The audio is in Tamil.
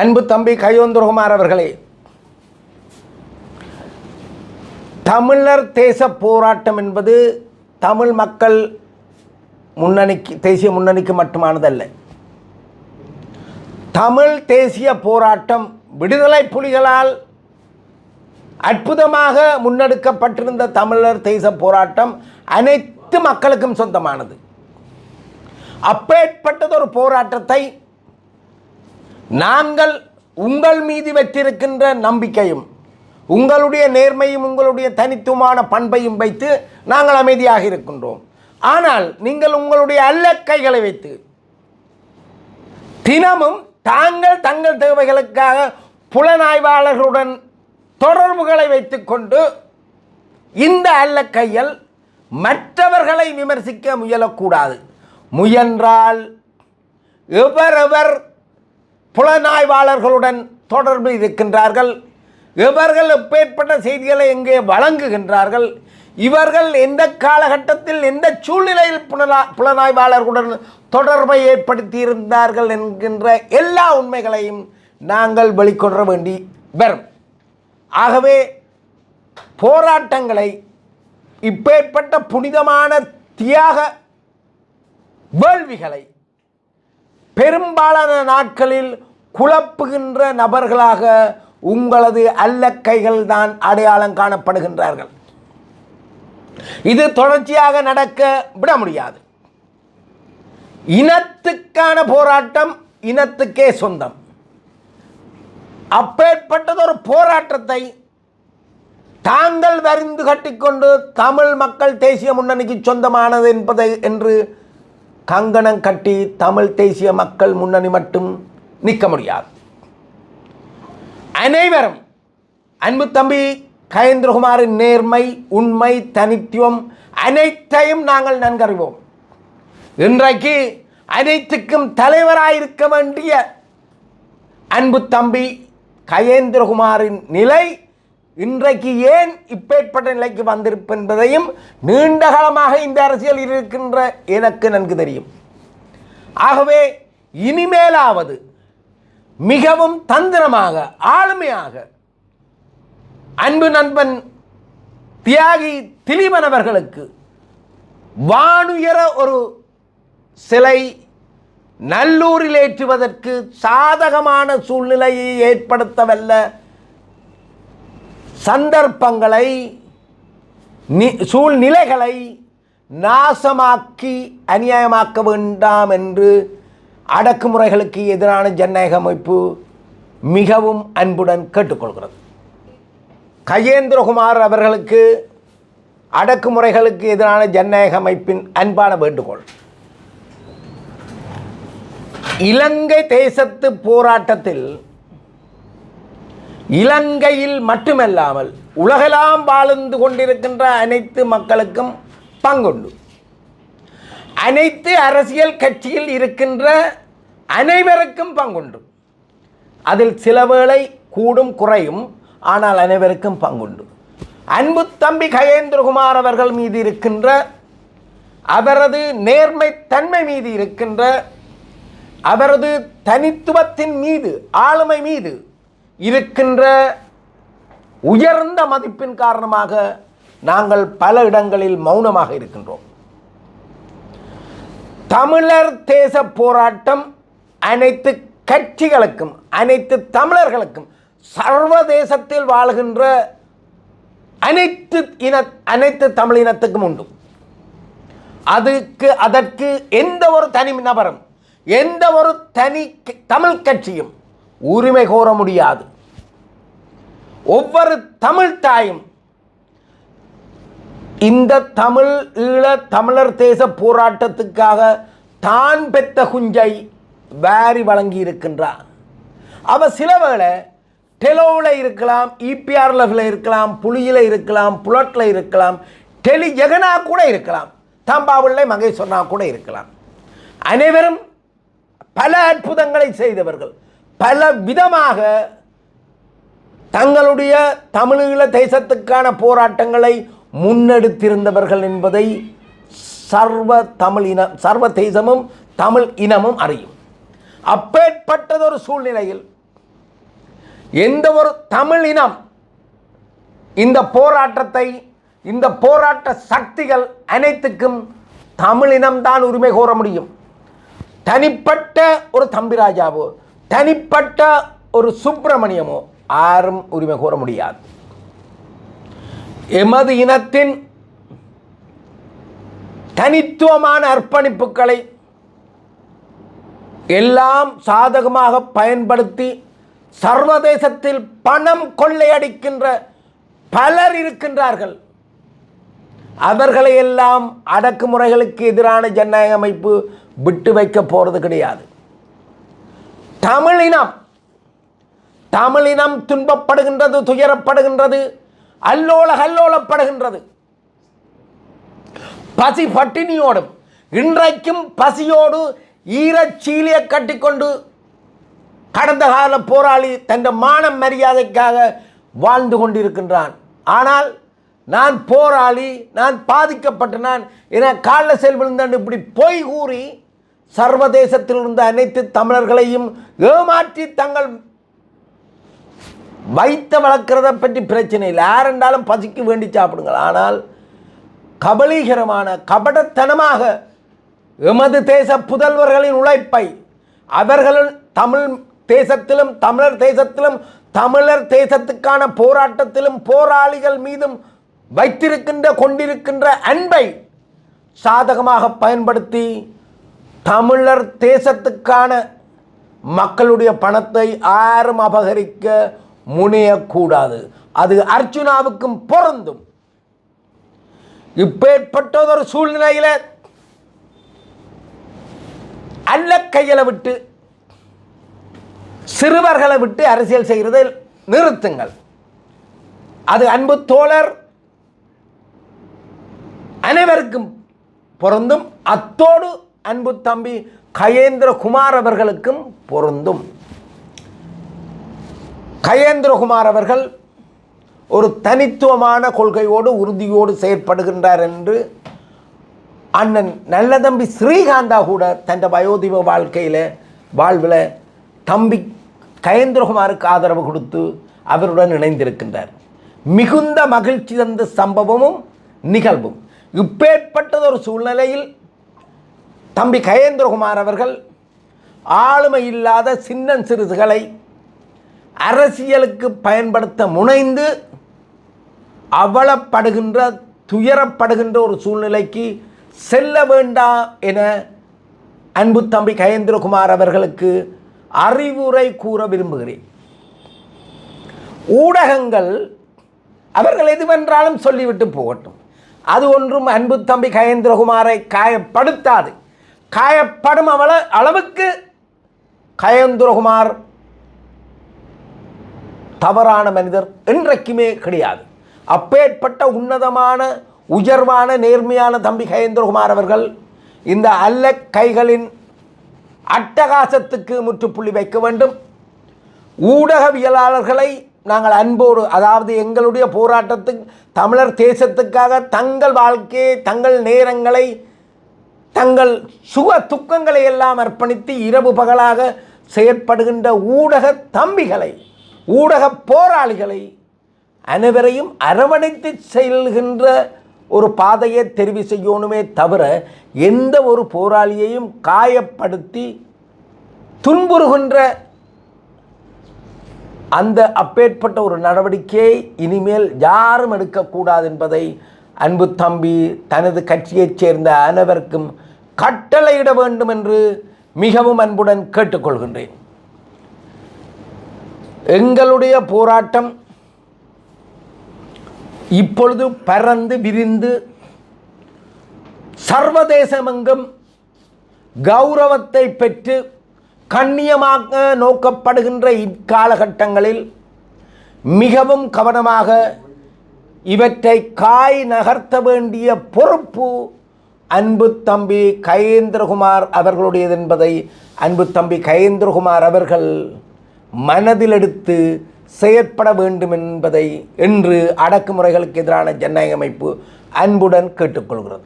அன்பு தம்பி கயோந்திரகுமார் அவர்களே, தமிழர் தேச போராட்டம் என்பது தமிழ் மக்கள் முன்னணிக்கு தேசிய முன்னணிக்கு மட்டுமானதல்ல. தமிழ் தேசிய போராட்டம் விடுதலை புலிகளால் அற்புதமாக முன்னெடுக்கப்பட்டிருந்த தமிழர் தேச போராட்டம் அனைத்து மக்களுக்கும் சொந்தமானது. அப்பேற்பட்டதொரு போராட்டத்தை நாங்கள் உங்கள் மீது வைத்திருக்கின்ற நம்பிக்கையும் உங்களுடைய நேர்மையும் உங்களுடைய தனித்துவமான பண்பையும் வைத்து நாங்கள் அமைதியாக இருக்கின்றோம். ஆனால் நீங்கள் உங்களுடைய அல்லக்கைகளை வைத்து தினமும் தங்கள் தேவைகளுக்காக புலனாய்வாளர்களுடன் தொடர்புகளை வைத்துக்கொண்டு இந்த அல்லக்கையில் மற்றவர்களை விமர்சிக்க முயலக்கூடாது. முயன்றால் எவரெவர் புலனாய்வாளர்களுடன் தொடர்பு இருக்கின்றார்கள், இவர்கள் எப்பேற்பட்ட செய்திகளை எங்கே வழங்குகின்றார்கள், இவர்கள் எந்த காலகட்டத்தில் எந்த சூழ்நிலையில் புலனாய்வாளர்களுடன் தொடர்பை ஏற்படுத்தி இருந்தார்கள் என்கின்ற எல்லா உண்மைகளையும் நாங்கள் வெளிக்கொணர வேண்டி வரும். ஆகவே போராட்டங்களை இப்பேற்பட்ட புனிதமான தியாக வேள்விகளை பெரும்பாலான நாட்களில் குழப்புகின்ற நபர்களாக உங்களது அல்லக்கைகள் தான் அடையாளம் காணப்படுகின்றார்கள். இது தொடர்ச்சியாக நடக்க விட முடியாது. இனத்துக்கான போராட்டம் இனத்துக்கே சொந்தம். அப்பேற்பட்டதொரு போராட்டத்தை தாங்கள் வரிந்து கட்டிக்கொண்டு தமிழ் மக்கள் தேசிய முன்னணிக்கு சொந்தமானது என்பதை என்று கங்கணம் கட்டி தமிழ் தேசிய மக்கள் முன்னணி மட்டும் நிற்க முடியாது. அனைவரும் அன்பு தம்பி கயேந்திரகுமாரின் நேர்மை, உண்மை, தனித்துவம் அனைத்தையும் நாங்கள் நன்கறிவோம். இன்றைக்கு அனைத்துக்கும் தலைவராயிருக்க வேண்டிய அன்பு தம்பி கயேந்திரகுமாரின் நிலை இன்றைக்கு ஏன் இப்பேற்பட்ட நிலைக்கு வந்திருப்பென்பதையும் நீண்ட காலமாக இந்த அரசியல் இருக்கின்ற எனக்கு நன்கு தெரியும். ஆகவே இனிமேலாவது மிகவும் தந்திரமாக ஆளுமையாக அன்பு நண்பன் தியாகி திலீபன் அவர்களுக்கு வானுயர ஒரு சிலை நல்லூரில் ஏற்றுவதற்கு சாதகமான சூழ்நிலையை ஏற்படுத்தவல்ல சந்தர்ப்பங்களை சூழ்நிலைகளை நாசமாக்கி அநியாயமாக்க வேண்டாம் என்று அடக்குமுறைகளுக்கு எதிரான ஜனநாயக அமைப்பு மிகவும் அன்புடன் கேட்டுக்கொள்கிறது. கயேந்திரகுமார் அவர்களுக்கு அடக்குமுறைகளுக்கு எதிரான ஜனநாயக அமைப்பின் அன்பான வேண்டுகோள், இலங்கை தேசத்து போராட்டத்தில் இலங்கையில் மட்டுமல்லாமல் உலகெல்லாம் வாழ்ந்து கொண்டிருக்கின்ற அனைத்து மக்களுக்கும் பங்குண்டு. அனைத்து அரசியல் கட்சியில் இருக்கின்ற அனைவருக்கும் பங்குண்டு. அதில் சில வேளை கூடும் குறையும், ஆனால் அனைவருக்கும் பங்குண்டு. அன்பு தம்பி கயேந்திரகுமார் அவர்கள் மீது இருக்கின்ற அவரது நேர்மை தன்மை மீது இருக்கின்ற அவரது தனித்துவத்தின் மீது ஆளுமை மீது இருக்கின்ற உயர்ந்த மதிப்பின் காரணமாக நாங்கள் பல இடங்களில் மௌனமாக இருக்கின்றோம். தமிழர் தேச போராட்டம் அனைத்து கட்சிகளுக்கும் அனைத்து தமிழர்களுக்கும் சர்வதேசத்தில் வாழ்கின்ற அனைத்து தமிழ் இனத்துக்கும் உண்டு. அதற்கு எந்த ஒரு தனி நபரும் எந்த ஒரு தனி தமிழ் கட்சியும் உரிமை கோர முடியாது. ஒவ்வொரு தமிழ் தாயும் இந்த தமிழர் தேச போராட்டத்துக்காக தான் பெற்ற குஞ்சை வாரி வழங்கி இருக்கின்றார். அவ சில வேளை டெலோவில் இருக்கலாம், இபிஆர் லெவலில் இருக்கலாம், புலியில் இருக்கலாம், புலட்டில் இருக்கலாம், டெலி ஜெகனா கூட இருக்கலாம், தம்பாவில் மகேஸ்வரனா கூட இருக்கலாம். அனைவரும் பல அற்புதங்களை செய்தவர்கள், பல விதமாக தங்களுடைய தமிழீழ தேசத்துக்கான போராட்டங்களை முன்னெடுத்திருந்தவர்கள் என்பதை சர்வ தேசமும் தமிழ் இனமும் அறியும். அப்பேற்பட்டதொரு சூழ்நிலையில் எந்த ஒரு தமிழ் இனம் இந்த போராட்டத்தை, இந்த போராட்ட சக்திகள் அனைத்துக்கும் தமிழினம்தான் உரிமை கோர முடியும். தனிப்பட்ட ஒரு தம்பிராஜாவோ, தனிப்பட்ட ஒரு சுப்பிரமணியமோ யாரும் உரிமை கோர முடியாது. எமது இனத்தின் தனித்துவமான அர்ப்பணிப்புகளை எல்லாம் சாதகமாக பயன்படுத்தி சர்வதேசத்தில் பணம் கொள்ளையடிக்கின்ற பலர் இருக்கின்றார்கள். அவர்களை எல்லாம் அடக்குமுறைகளுக்கு எதிரான ஜனநாயக அமைப்பு விட்டு வைக்க போறது கிடையாது. தமிழினம் துன்பப்படுகின்றது, துயரப்படுகின்றது, அல்லோலப்படுகின்றது. பசி பட்டினியோடும் இன்றைக்கும் பசியோடு ஈரச்சீலியை கட்டிக்கொண்டு கடந்த கால போராளி தன் மானம் மரியாதைக்காக வாழ்ந்து கொண்டிருக்கின்றான். ஆனால் நான் போராளி, நான் பாதிக்கப்பட்ட, நான் என காலில் செல் விழுந்தான் இப்படி பொய் கூறி சர்வதேசத்தில் இருந்த அனைத்து தமிழர்களையும் ஏமாற்றி தங்கள் வைத்த வளர்க்கிறத பற்றி பிரச்சனை இல்லை. யாரென்றாலும் பசிக்கு வேண்டி சாப்பிடுங்கள். ஆனால் கபலீகரமான கபடத்தனமாக எமது தேச புதல்வர்களின் உழைப்பை அவர்களின் தமிழ் தேசத்திலும் தமிழர் தேசத்திலும் தமிழர் தேசத்துக்கான போராட்டத்திலும் போராளிகள் மீதும் வைத்திருக்கின்ற கொண்டிருக்கின்ற அன்பை சாதகமாக பயன்படுத்தி தமிழர் தேசத்துக்கான மக்களுடைய பணத்தை யாரும் அபகரிக்க முனையக்கூடாது. அது அர்ஜுனாவுக்கும் பொருந்தும். இப்பேற்பட்டதொரு சூழ்நிலையில் அல்ல கைகளை விட்டு சிறுவர்களை விட்டு அரசியல் செய்கிறதை நிறுத்துங்கள். அது அன்பு தோழர் அனைவருக்கும் பொருந்தும். அத்தோடு அன்பு தம்பி கயேந்திரகுமார் அவர்களுக்கும் பொருந்தும். கயேந்திரகுமார் அவர்கள் ஒரு தனித்துவமான கொள்கையோடு உறுதியோடு செயற்படுகின்றார் என்று அண்ணன் நல்ல தம்பி ஸ்ரீகாந்தா கூட தன் வயோதிப வாழ்வில் தம்பி கயேந்திரகுமாருக்கு ஆதரவு கொடுத்து அவருடன் இணைந்திருக்கின்றார். மிகுந்த மகிழ்ச்சி தந்த சம்பவமும் நிகழ்வும். இப்பேற்பட்டதொரு சூழ்நிலையில் தம்பி கயேந்திரகுமார் அவர்கள் ஆளுமை இல்லாத சின்னன் சிறுசுகளை அரசியலுக்கு பயன்படுத்த முனைந்து அவலப்படுகின்ற துயரப்படுகின்ற ஒரு சூழ்நிலைக்கு செல்ல வேண்டாம் என அன்பு தம்பி கயேந்திரகுமார் அவர்களுக்கு அறிவுரை கூற விரும்புகிறேன். ஊடகங்கள் அவர்கள் எதுவென்றாலும் சொல்லிவிட்டு போகட்டும். அது ஒன்றும் அன்பு தம்பி கயேந்திரகுமாரை காயப்படுத்தாது. காயப்படும் அளவுக்கு கயேந்திரகுமார் தவறான மனிதர் என்றைக்குமே கிடையாது. அப்பேற்பட்ட உன்னதமான உயர்வான நேர்மையான தம்பி கயேந்திரகுமார் அவர்கள் இந்த அல்ல கைகளின் அட்டகாசத்துக்கு முற்றுப்புள்ளி வைக்க வேண்டும். ஊடகவியலாளர்களை நாங்கள் அன்போடு, அதாவது எங்களுடைய போராட்டத்துக்கு தமிழர் தேசத்துக்காக தங்கள் வாழ்க்கையை, தங்கள் நேரங்களை, தங்கள் சுக துக்கங்களை எல்லாம் அர்ப்பணித்து இரவு பகலாக செயற்படுகின்ற ஊடக தம்பிகளை, ஊடக போராளிகளை அனைவரையும் அரவணைத்து செல்கின்ற ஒரு பாதையை தெரிவு செய்யணுமே தவிர எந்த ஒரு போராளியையும் காயப்படுத்தி துன்புறுகின்ற அந்த அப்பேற்பட்ட ஒரு நடவடிக்கையை இனிமேல் யாரும் எடுக்கக்கூடாது என்பதை அன்பு தம்பி தனது கட்சியைச் சேர்ந்த அனைவருக்கும் கட்டளையிட வேண்டும் என்று மிகவும் அன்புடன் கேட்டுக்கொள்கின்றேன். எங்களுடைய போராட்டம் இப்பொழுது பறந்து விரிந்து சர்வதேசமெங்கும் கௌரவத்தை பெற்று கண்ணியமாக நோக்கப்படுகின்ற இக்காலகட்டங்களில் மிகவும் கவனமாக இவற்றை காய் நகர்த்த வேண்டிய பொறுப்பு அன்பு தம்பி கயேந்திரகுமார் அவர்களுடையது என்பதை அன்பு தம்பி கயேந்திரகுமார் அவர்கள் மனதில் எடுத்து செயற்பட வேண்டும் என்பதை என்று அடக்குமுறைகளுக்கு எதிரான ஜனநாயக அமைப்பு அன்புடன் கேட்டுக்கொள்கிறது.